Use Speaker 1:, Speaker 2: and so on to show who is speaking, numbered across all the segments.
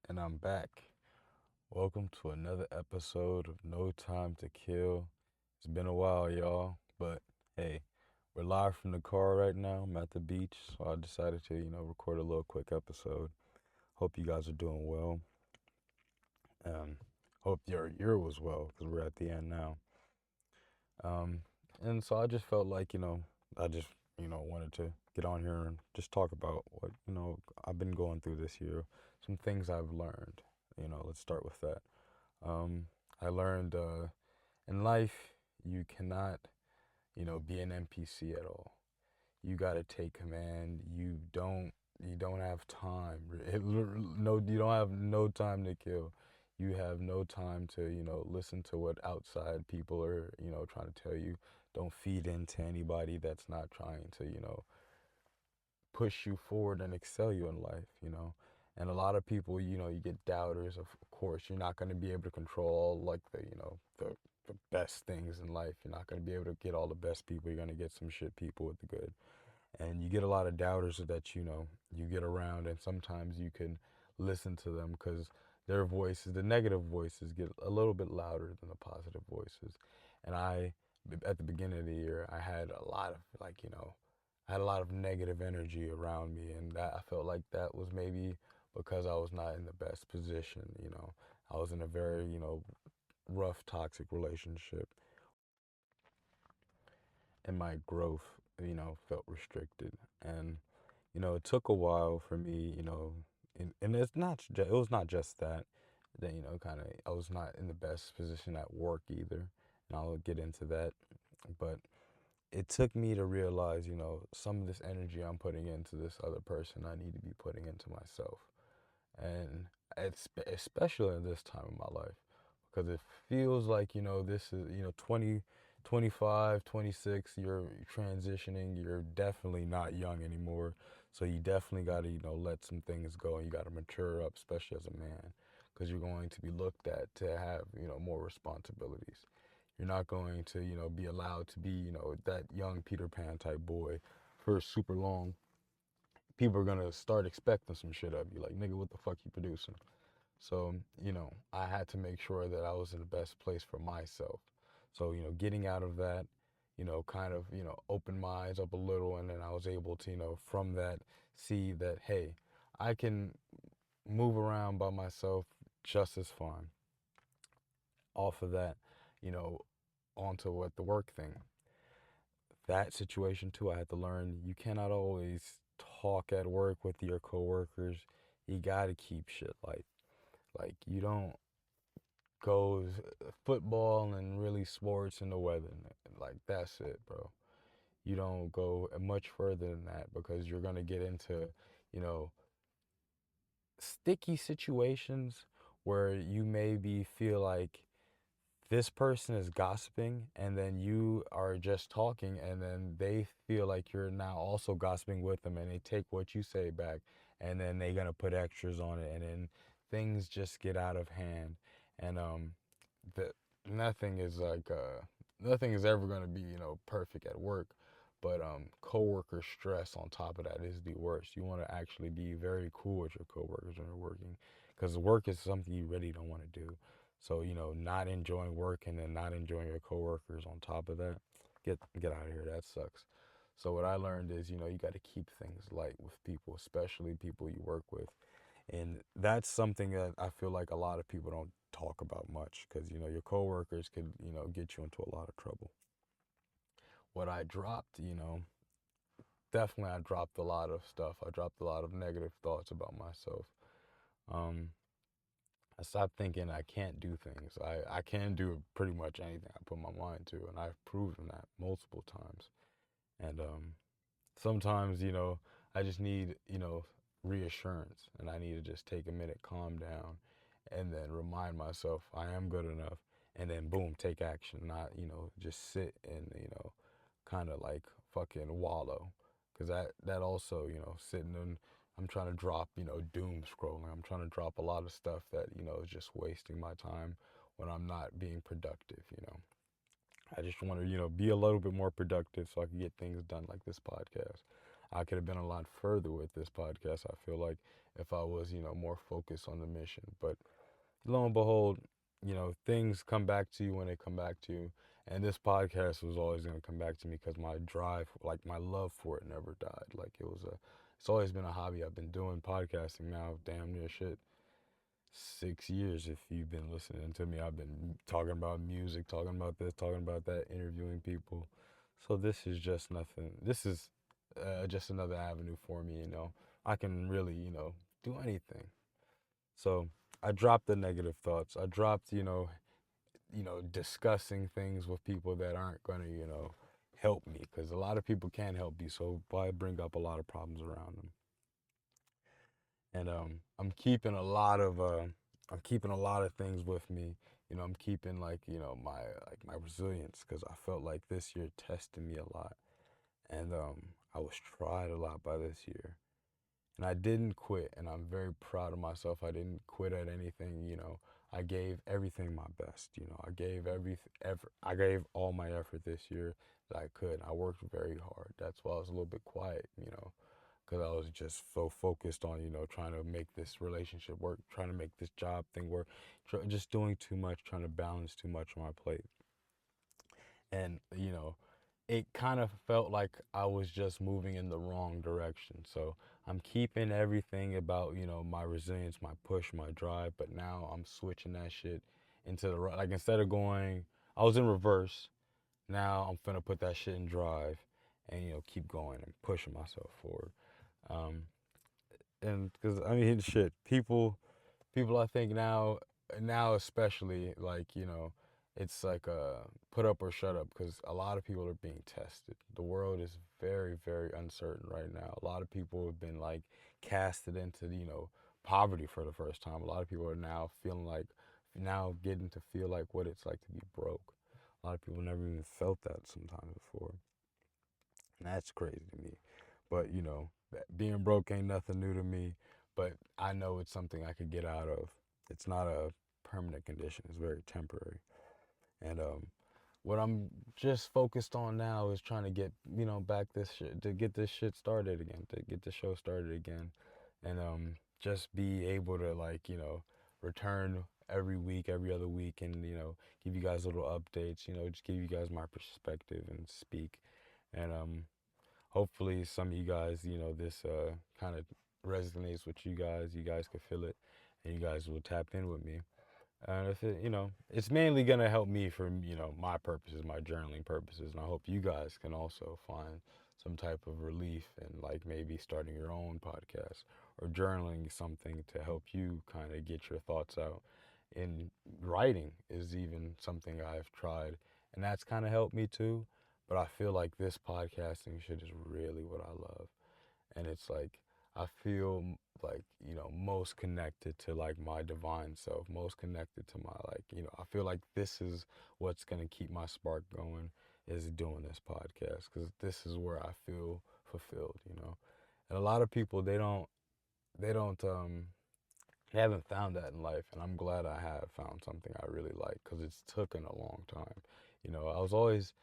Speaker 1: And I'm back. Welcome to another episode of No Time to Kill. It's been a while, y'all, but hey, we're live from the car right now. I'm at the beach, so I decided to, record a little quick episode. Hope you guys are doing well. Um, Hope your year was well, because we're at the end now. Um, and so I just felt like, I just, wanted to get on here and just talk about what, I've been going through this year, some things I've learned. Let's start with that. I learned in life you cannot, be an NPC at all. You got to take command. You don't have time. No, you don't have no time to kill. You have no time to, listen to what outside people are, trying to tell you. Don't feed into anybody that's not trying to, push you forward and excel you in life. And a lot of people, you get doubters. Of course, you're not going to be able to control all like the best things in life. You're not going to be able to get all the best people. You're going to get some shit people with the good. And you get a lot of doubters that, you get around, and sometimes you can listen to them because their voices, the negative voices, get a little bit louder than the positive voices. And at the beginning of the year, I had a lot of I had a lot of negative energy around me, and that I felt like that was maybe because I was not in the best position. I was in a very, rough, toxic relationship, and my growth, felt restricted. And, it took a while for me, and it was not just that, kind of, I was not in the best position at work either. And I'll get into that. But it took me to realize, some of this energy I'm putting into this other person, I need to be putting into myself. And it's especially in this time of my life, because it feels like, this is, 20, 25, 26, you're transitioning, you're definitely not young anymore. So you definitely got to, let some things go, and you got to mature up, especially as a man, because you're going to be looked at to have, more responsibilities. You're not going to, be allowed to be, that young Peter Pan type boy for super long. People are gonna start expecting some shit of you, like, nigga, what the fuck you producing? So, I had to make sure that I was in the best place for myself. So, getting out of that, kind of, opened my eyes up a little, and then I was able to, from that, see that, hey, I can move around by myself just as fine. Off of that, you know, onto what the work thing. That situation too, I had to learn you cannot always talk at work with your coworkers. You gotta keep shit light. Like, you don't go football and really sports and the weather. Like, that's it, bro. You don't go much further than that, because you're gonna get into, you know, sticky situations where you maybe feel like this person is gossiping, and then you are just talking, and then they feel like you're now also gossiping with them, and they take what you say back, and then they're gonna put extras on it, and then things just get out of hand. And the nothing is like nothing is ever gonna be, perfect at work. But coworker stress on top of that is the worst. You want to actually be very cool with your coworkers when you're working, because work is something you really don't want to do. So, not enjoying work and then not enjoying your coworkers on top of that, get out of here. That sucks. So what I learned is, you got to keep things light with people, especially people you work with. And that's something that I feel like a lot of people don't talk about much, because, your coworkers could, get you into a lot of trouble. What I dropped, definitely I dropped a lot of stuff. I dropped a lot of negative thoughts about myself. Um, I stopped thinking I can't do things. I can do pretty much anything I put my mind to, and I've proven that multiple times. And sometimes, I just need, reassurance, and I need to just take a minute, calm down, and then remind myself I am good enough, and then boom, take action, not, just sit and, kind of like fucking wallow. Because that also, sitting in, I'm trying to drop, doom scrolling. I'm trying to drop a lot of stuff that, is just wasting my time when I'm not being productive. I just want to, be a little bit more productive so I can get things done like this podcast. I could have been a lot further with this podcast. I feel like if I was, more focused on the mission. But lo and behold, things come back to you when they come back to you. And this podcast was always going to come back to me because my drive, like my love for it never died. Like it's always been a hobby. I've been doing podcasting now, damn near shit, 6 years. If you've been listening to me, I've been talking about music, talking about this, talking about that, interviewing people. So this is just nothing. This is just another avenue for me. I can really, do anything. So I dropped the negative thoughts. I dropped, discussing things with people that aren't gonna, help me, because a lot of people can't help you. So why bring up a lot of problems around them? And I'm keeping a lot of things with me. I'm keeping like my resilience, because I felt like this year tested me a lot, and I was tried a lot by this year. And I didn't quit, and I'm very proud of myself. I didn't quit at anything. I gave everything my best. I gave all my effort this year that I could. I worked very hard. That's why I was a little bit quiet, because I was just so focused on, trying to make this relationship work, trying to make this job thing work, just doing too much, trying to balance too much on my plate. And, it kind of felt like I was just moving in the wrong direction. So I'm keeping everything about, my resilience, my push, my drive, but now I'm switching that shit into the right. Like instead of going, I was in reverse. Now I'm finna put that shit in drive and, keep going and pushing myself forward. Um, and because I mean, shit, people I think now especially, like, it's like a put up or shut up, because a lot of people are being tested. The world is very, very uncertain right now. A lot of people have been like casted into, poverty for the first time. A lot of people are now feeling like, now getting to feel like what it's like to be broke. A lot of people never even felt that sometimes before. And that's crazy to me. But, being broke ain't nothing new to me, but I know it's something I could get out of. It's not a permanent condition, it's very temporary. And what I'm just focused on now is trying to get, back this shit, to get this shit started again, to get the show started again. And just be able to, like, return every week, every other week, and, give you guys little updates, just give you guys my perspective and speak. And hopefully some of you guys, this kind of resonates with you guys. You guys can feel it, and you guys will tap in with me. And if it, it's mainly gonna help me for, my purposes, my journaling purposes, and I hope you guys can also find some type of relief and like maybe starting your own podcast or journaling something to help you kind of get your thoughts out. And writing is even something I've tried, and that's kind of helped me too. But I feel like this podcasting shit is really what I love, and it's like I feel like, most connected to like my divine self, most connected to my, like, I feel like this is what's gonna keep my spark going, is doing this podcast, because this is where I feel fulfilled. And a lot of people, they haven't found that in life, and I'm glad I have found something I really like, because it's taken a long time. I was always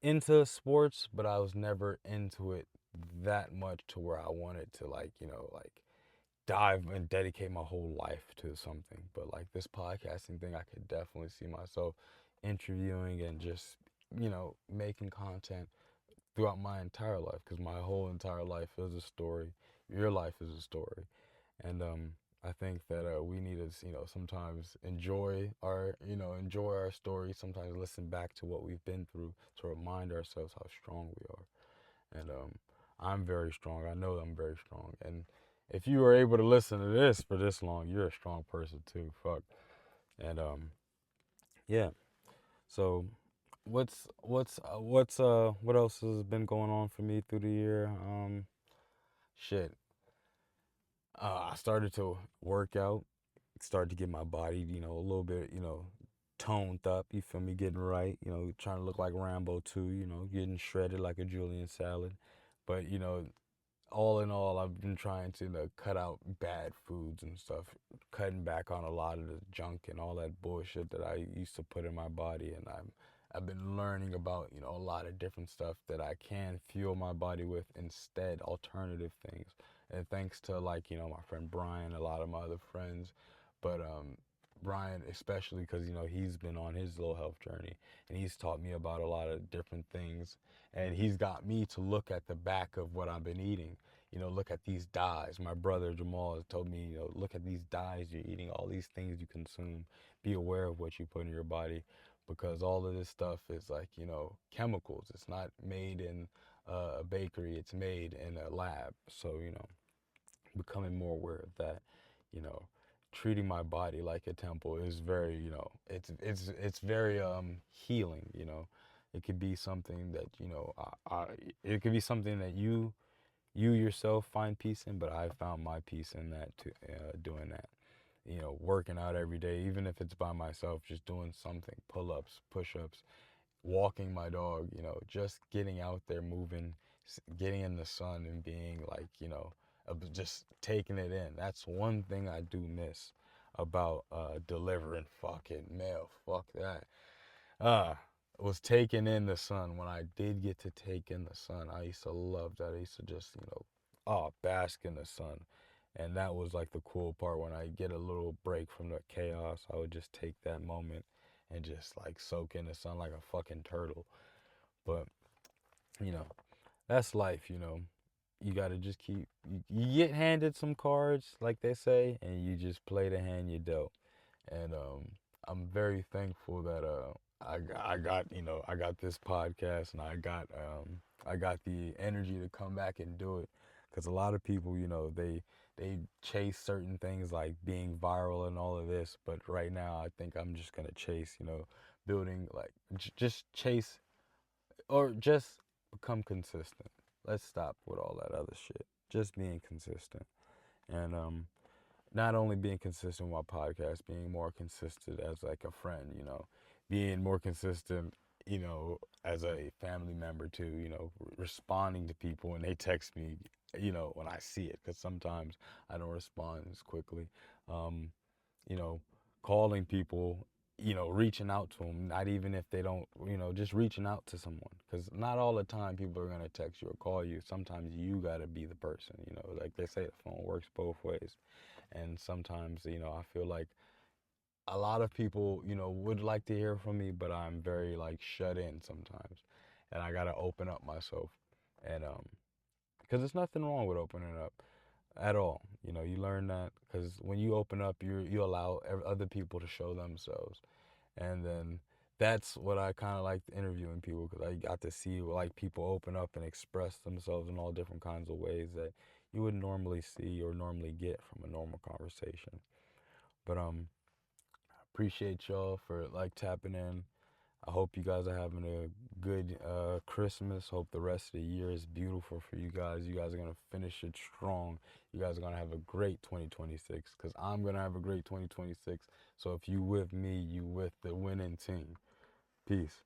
Speaker 1: into sports, but I was never into it that much to where I wanted to, like, like dive and dedicate my whole life to something. But like this podcasting thing, I could definitely see myself interviewing and just, making content throughout my entire life, because my whole entire life is a story. Your life is a story. And I think that we need to, sometimes enjoy our story. Sometimes listen back to what we've been through to remind ourselves how strong we are. And I'm very strong. I know I'm very strong. And if you were able to listen to this for this long, you're a strong person too. Fuck. And yeah. So what else has been going on for me through the year? Shit. I started to work out, started to get my body, a little bit, toned up, you feel me, getting right, trying to look like Rambo too, getting shredded like a Julian salad. But, all in all, I've been trying to, cut out bad foods and stuff, cutting back on a lot of the junk and all that bullshit that I used to put in my body. And I've been learning about, a lot of different stuff that I can fuel my body with instead, alternative things. And thanks to, like, my friend Brian, a lot of my other friends, but Brian especially, because he's been on his little health journey, and he's taught me about a lot of different things, and he's got me to look at the back of what I've been eating. Look at these dyes. My brother Jamal has told me, look at these dyes you're eating, all these things you consume. Be aware of what you put in your body, because all of this stuff is like, chemicals. It's not made in a bakery, it's made in a lab. So, becoming more aware of that, you know, treating my body like a temple is very, it's very healing. It could be something that, it could be something that you yourself find peace in, but I found my peace in that too, doing that. Working out every day, even if it's by myself, just doing something, pull-ups, push-ups, walking my dog, just getting out there, moving, getting in the sun and being like, just taking it in. That's one thing I do miss about delivering fucking mail. Fuck that. Uh, was taking in the sun. When I did get to take in the sun, I used to love that. I used to just, bask in the sun. And that was like the cool part. When I get a little break from the chaos, I would just take that moment and just like soak in the sun like a fucking turtle. But, you know, that's life, You gotta just you get handed some cards, like they say, and you just play the hand you dealt. And I'm very thankful that I got this podcast, and I got the energy to come back and do it. Because a lot of people, they chase certain things like being viral and all of this, but right now I think I'm just gonna chase, building, like, just chase, or just become consistent. Let's stop with all that other shit. Just being consistent. And not only being consistent with my podcast, being more consistent as like a friend, being more consistent, as a family member too, responding to people when they text me, when I see it, because sometimes I don't respond as quickly. Um, you know, Calling people, reaching out to them, not even if they don't, just reaching out to someone. Because not all the time people are going to text you or call you. Sometimes you got to be the person, like they say, the phone works both ways. And sometimes, I feel like a lot of people, would like to hear from me, but I'm very like shut in sometimes. And I got to open up myself. And, because there's nothing wrong with opening up at all. You learn that because when you open up, you allow other people to show themselves, and then that's what I kind of liked interviewing people, because I got to see like people open up and express themselves in all different kinds of ways that you would normally see or normally get from a normal conversation. But appreciate y'all for like tapping in. I hope you guys are having a good Christmas. Hope the rest of the year is beautiful for you guys. You guys are going to finish it strong. You guys are going to have a great 2026, because I'm going to have a great 2026. So if you with me, you with the winning team. Peace.